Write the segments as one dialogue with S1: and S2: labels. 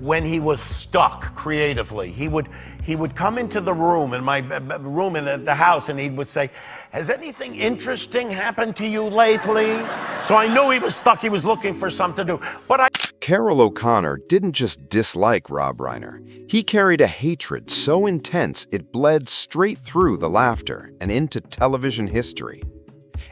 S1: when he was stuck creatively. He would come into the room, in my room in the house, and he would say, "Has anything interesting happened to you lately?" So I knew he was stuck. He was looking for something to do.
S2: Carroll O'Connor didn't just dislike Rob Reiner. He carried a hatred so intense it bled straight through the laughter and into television history.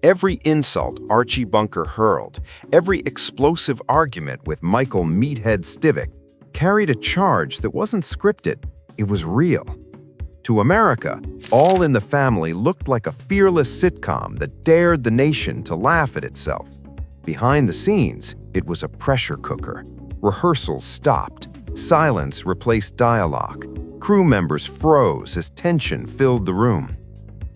S2: Every insult Archie Bunker hurled, every explosive argument with Michael Meathead Stivic carried a charge that wasn't scripted, it was real. To America, All in the Family looked like a fearless sitcom that dared the nation to laugh at itself. Behind the scenes, it was a pressure cooker. Rehearsals stopped. Silence replaced dialogue. Crew members froze as tension filled the room.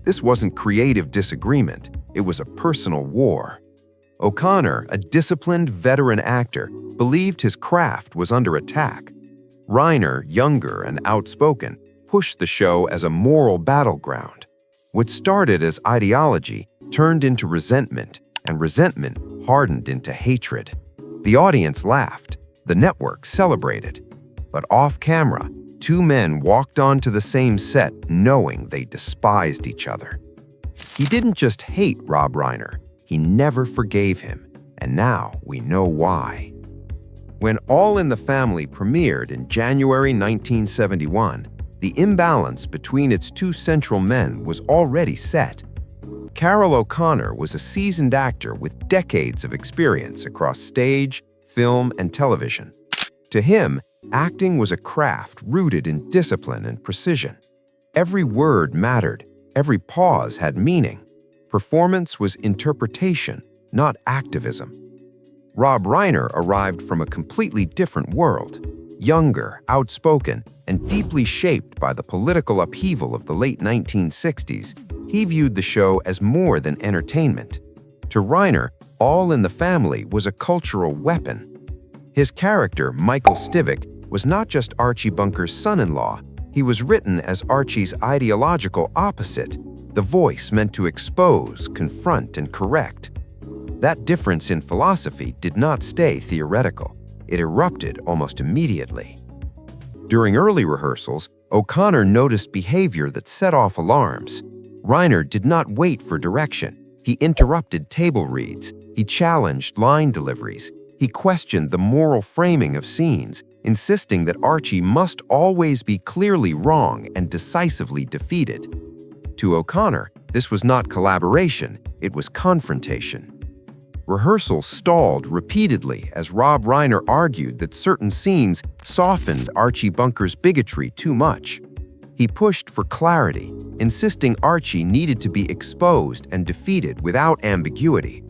S2: This wasn't creative disagreement. It was a personal war. O'Connor, a disciplined veteran actor, believed his craft was under attack. Reiner, younger and outspoken, pushed the show as a moral battleground. What started as ideology turned into resentment, and resentment hardened into hatred. The audience laughed. The network celebrated. But off-camera, two men walked onto the same set knowing they despised each other. He didn't just hate Rob Reiner, he never forgave him, and now we know why. When All in the Family premiered in January 1971, the imbalance between its two central men was already set. Carroll O'Connor was a seasoned actor with decades of experience across stage, film, and television. To him, acting was a craft rooted in discipline and precision. Every word mattered, every pause had meaning. Performance was interpretation, not activism. Rob Reiner arrived from a completely different world. Younger, outspoken, and deeply shaped by the political upheaval of the late 1960s, he viewed the show as more than entertainment. To Reiner, All in the Family was a cultural weapon. His character, Michael Stivic, was not just Archie Bunker's son-in-law. He was written as Archie's ideological opposite, the voice meant to expose, confront, and correct. That difference in philosophy did not stay theoretical. It erupted almost immediately. During early rehearsals, O'Connor noticed behavior that set off alarms. Reiner did not wait for direction. He interrupted table reads. He challenged line deliveries. He questioned the moral framing of scenes, insisting that Archie must always be clearly wrong and decisively defeated. To O'Connor, this was not collaboration, it was confrontation. Rehearsals stalled repeatedly as Rob Reiner argued that certain scenes softened Archie Bunker's bigotry too much. He pushed for clarity, insisting Archie needed to be exposed and defeated without ambiguity.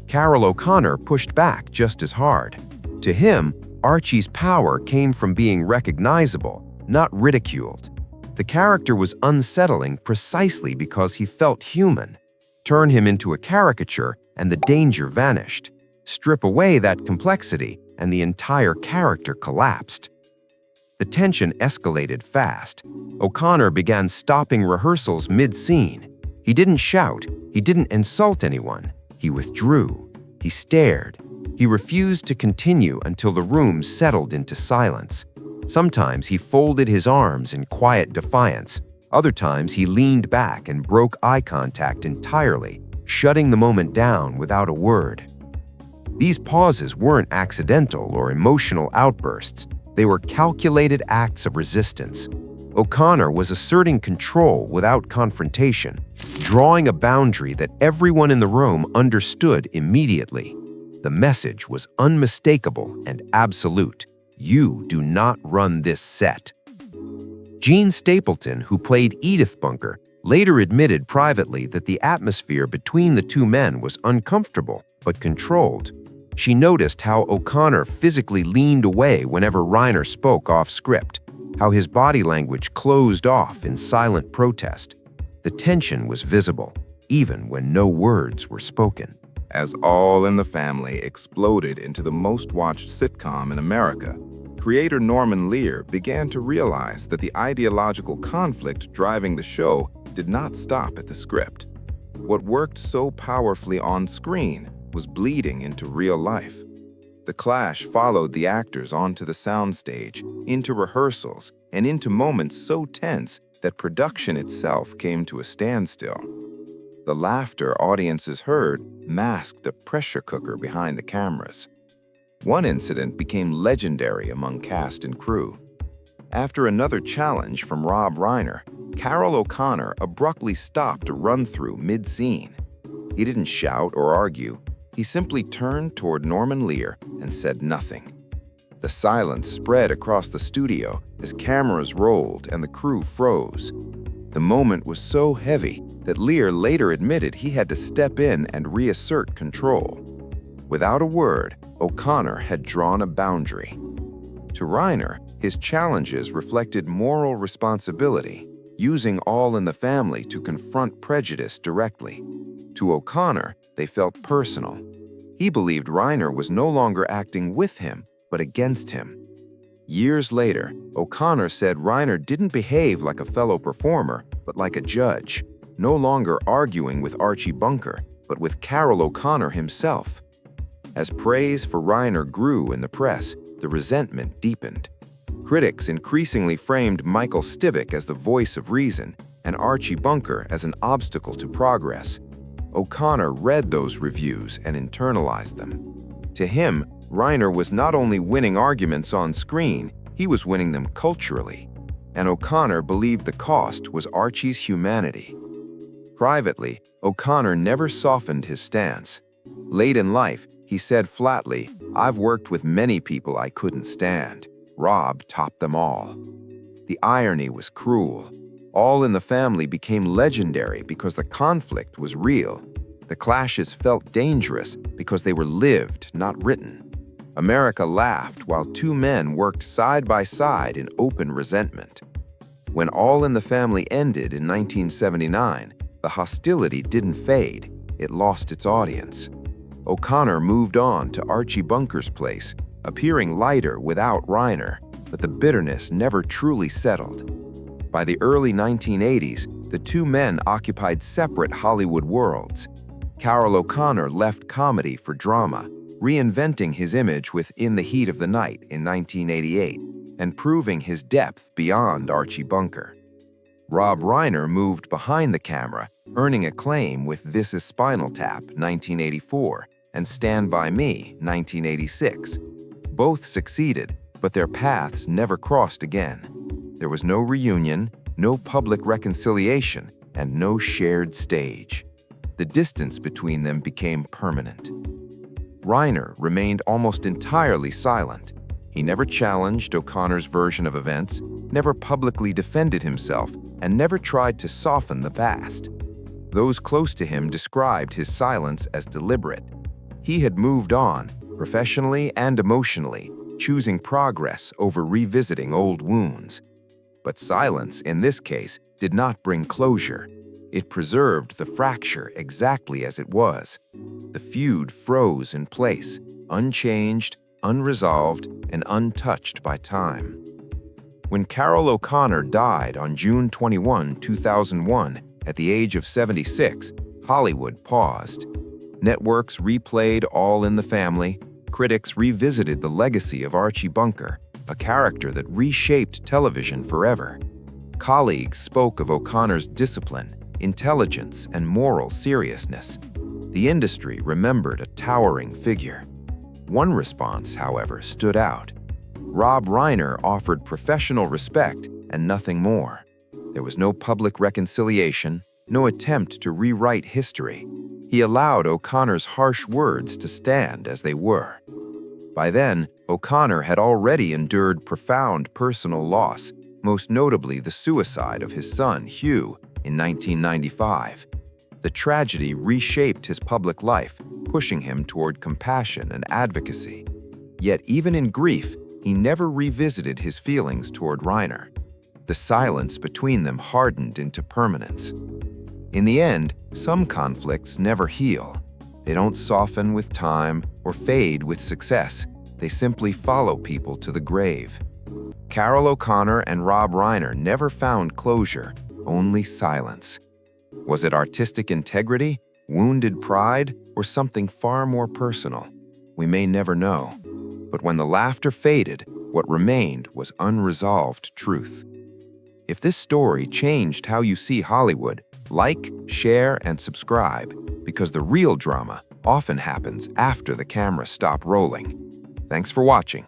S2: Carroll O'Connor pushed back just as hard. To him, Archie's power came from being recognizable, not ridiculed. The character was unsettling precisely because he felt human. Turn him into a caricature and the danger vanished. Strip away that complexity and the entire character collapsed. The tension escalated fast. O'Connor began stopping rehearsals mid-scene. He didn't shout. He didn't insult anyone. He withdrew. He stared. He refused to continue until the room settled into silence. Sometimes he folded his arms in quiet defiance. Other times he leaned back and broke eye contact entirely, shutting the moment down without a word. These pauses weren't accidental or emotional outbursts. They were calculated acts of resistance. O'Connor was asserting control without confrontation, drawing a boundary that everyone in the room understood immediately. The message was unmistakable and absolute. You do not run this set. Jean Stapleton, who played Edith Bunker, later admitted privately that the atmosphere between the two men was uncomfortable but controlled. She noticed how O'Connor physically leaned away whenever Reiner spoke off script, how his body language closed off in silent protest. The tension was visible, even when no words were spoken.
S3: As All in the Family exploded into the most-watched sitcom in America, creator Norman Lear began to realize that the ideological conflict driving the show did not stop at the script. What worked so powerfully on screen was bleeding into real life. The clash followed the actors onto the soundstage, into rehearsals, and into moments so tense that production itself came to a standstill. The laughter audiences heard masked a pressure cooker behind the cameras. One incident became legendary among cast and crew. After another challenge from Rob Reiner, Carroll O'Connor abruptly stopped a run-through mid-scene. He didn't shout or argue. He simply turned toward Norman Lear and said nothing. The silence spread across the studio as cameras rolled and the crew froze. The moment was so heavy that Lear later admitted he had to step in and reassert control. Without a word, O'Connor had drawn a boundary. To Reiner, his challenges reflected moral responsibility, using All in the Family to confront prejudice directly. To O'Connor, they felt personal. He believed Reiner was no longer acting with him, but against him. Years later, O'Connor said Reiner didn't behave like a fellow performer, but like a judge, no longer arguing with Archie Bunker, but with Carroll O'Connor himself. As praise for Reiner grew in the press, the resentment deepened. Critics increasingly framed Michael Stivic as the voice of reason and Archie Bunker as an obstacle to progress. O'Connor read those reviews and internalized them. To him, Reiner was not only winning arguments on screen, he was winning them culturally. And O'Connor believed the cost was Archie's humanity. Privately, O'Connor never softened his stance. Late in life, he said flatly, "I've worked with many people I couldn't stand. Rob topped them all." The irony was cruel. All in the Family became legendary because the conflict was real. The clashes felt dangerous because they were lived, not written. America laughed while two men worked side by side in open resentment. When All in the Family ended in 1979, the hostility didn't fade. It lost its audience. O'Connor moved on to Archie Bunker's place, appearing lighter without Reiner, but the bitterness never truly settled. By the early 1980s, the two men occupied separate Hollywood worlds. Carroll O'Connor left comedy for drama, reinventing his image with In the Heat of the Night in 1988 and proving his depth beyond Archie Bunker. Rob Reiner moved behind the camera, earning acclaim with This Is Spinal Tap 1984 and Stand By Me 1986. Both succeeded, but their paths never crossed again. There was no reunion, no public reconciliation, and no shared stage. The distance between them became permanent. Reiner remained almost entirely silent. He never challenged O'Connor's version of events, never publicly defended himself, and never tried to soften the past. Those close to him described his silence as deliberate. He had moved on, professionally and emotionally, choosing progress over revisiting old wounds. But silence, in this case, did not bring closure. It preserved the fracture exactly as it was. The feud froze in place, unchanged, unresolved, and untouched by time. When Carroll O'Connor died on June 21, 2001, at the age of 76, Hollywood paused. Networks replayed All in the Family. Critics revisited the legacy of Archie Bunker, a character that reshaped television forever. Colleagues spoke of O'Connor's discipline, intelligence, and moral seriousness. The industry remembered a towering figure. One response, however, stood out. Rob Reiner offered professional respect and nothing more. There was no public reconciliation, no attempt to rewrite history. He allowed O'Connor's harsh words to stand as they were. By then, O'Connor had already endured profound personal loss, most notably the suicide of his son, Hugh, in 1995. The tragedy reshaped his public life, pushing him toward compassion and advocacy. Yet even in grief, he never revisited his feelings toward Reiner. The silence between them hardened into permanence. In the end, some conflicts never heal. They don't soften with time or fade with success. They simply follow people to the grave. Carroll O'Connor and Rob Reiner never found closure, only silence. Was it artistic integrity, wounded pride, or something far more personal? We may never know. But when the laughter faded, what remained was unresolved truth. If this story changed how you see Hollywood, like, share, and subscribe, because the real drama often happens after the cameras stop rolling. Thanks for watching.